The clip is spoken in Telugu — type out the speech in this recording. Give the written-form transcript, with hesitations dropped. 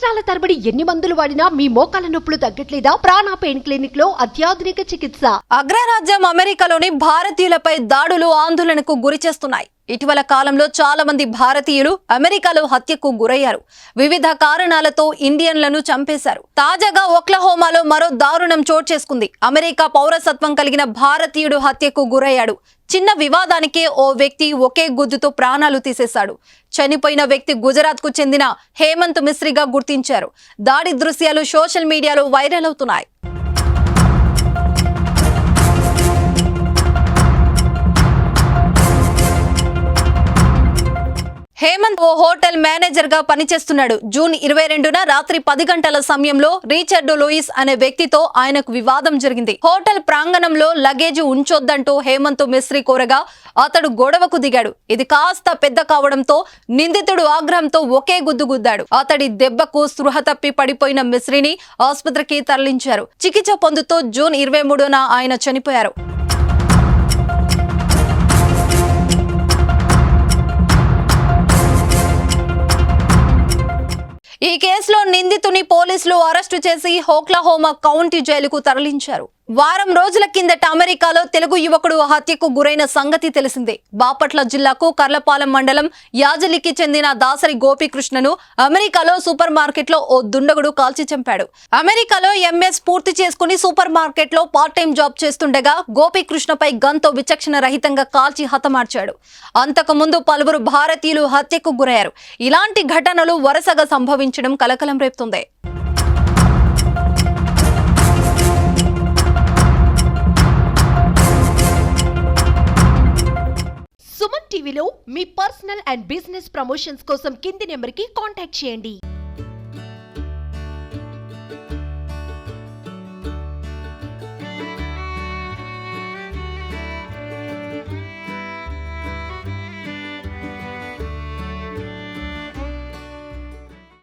సంవత్సరాల తరబడి ఎన్ని మందులు వాడినా మీ మోకాల నొప్పులు తగ్గట్లేదా? ప్రాణ పెయిన్ క్లినిక్ లో అత్యాధునిక చికిత్స. అగ్రరాజ్యం అమెరికాలోని భారతీయులపై దాడులు ఆందోళనకు గురిచేస్తున్నాయి. ఇటీవల కాలంలో చాలా మంది భారతీయులు అమెరికాలో హత్యకు గురయ్యారు. వివిధ కారణాలతో ఇండియన్లను చంపేశారు. తాజాగా ఒక్లహోమాలో మరో దారుణం చోటు చేసుకుంది. అమెరికా పౌరసత్వం కలిగిన భారతీయుడు హత్యకు గురయ్యాడు. చిన్న వివాదానికే ఓ వ్యక్తి ఒకే గుద్దుతో ప్రాణాలు తీసేశాడు. చనిపోయిన వ్యక్తి గుజరాత్ కు చెందిన హేమంత్ మిస్త్రీగా గుర్తించారు. దాడి దృశ్యాలు సోషల్ మీడియాలో వైరల్ అవుతున్నాయి. హేమంత్ ఓ హోటల్ మేనేజర్ గా పనిచేస్తున్నాడు. జూన్ 22న రాత్రి 10 గంటల సమయంలో రిచర్డ్ లూయిస్ అనే వ్యక్తితో ఆయనకు వివాదం జరిగింది. హోటల్ ప్రాంగణంలో లగేజ్ ఉంచొద్దంటూ హేమంత్ మిస్త్రీ కోరగా అతడు గొడవకు దిగాడు. ఇది కాస్త పెద్ద కావడంతో నిందితుడు ఆగ్రహంతో ఒకే గుద్దు గుద్దాడు. అతడి దెబ్బకు స్పృహ తప్పి పడిపోయిన మిస్త్రీని ఆసుపత్రికి తరలించారు. చికిత్స పొందుతూ జూన్ 23న ఆయన చనిపోయారు. ఈ కేసులో నిందితుని పోలీసులు అరెస్టు చేసి ఓక్లహోమా కౌంటీ జైలుకు తరలించారు. వారం రోజుల కిందట అమెరికాలో తెలుగు యువకుడు హత్యకు గురైన సంగతి తెలిసిందే. బాపట్ల జిల్లాకు కర్లపాలెం మండలం యాజలికి చెందిన దాసరి గోపీకృష్ణను అమెరికాలో సూపర్ మార్కెట్ లో ఓ దుండగుడు కాల్చి చంపాడు. అమెరికాలో ఎంఎస్ పూర్తి చేసుకుని సూపర్ మార్కెట్ లో పార్ట్ టైం జాబ్ చేస్తుండగా గోపీకృష్ణపై గన్తో విచక్షణ రహితంగా కాల్చి హతమార్చాడు. అంతకుముందు పలువురు భారతీయులు హత్యకు గురయ్యారు. ఇలాంటి ఘటనలు వరుసగా సంభవించడం కలకలం రేపుతుంది. సుమన్ టీవీలో మీ పర్సనల్ అండ్ బిజినెస్ ప్రమోషన్స్ కోసం కింది నెంబర్కి కాంటాక్ట్ చేయండి.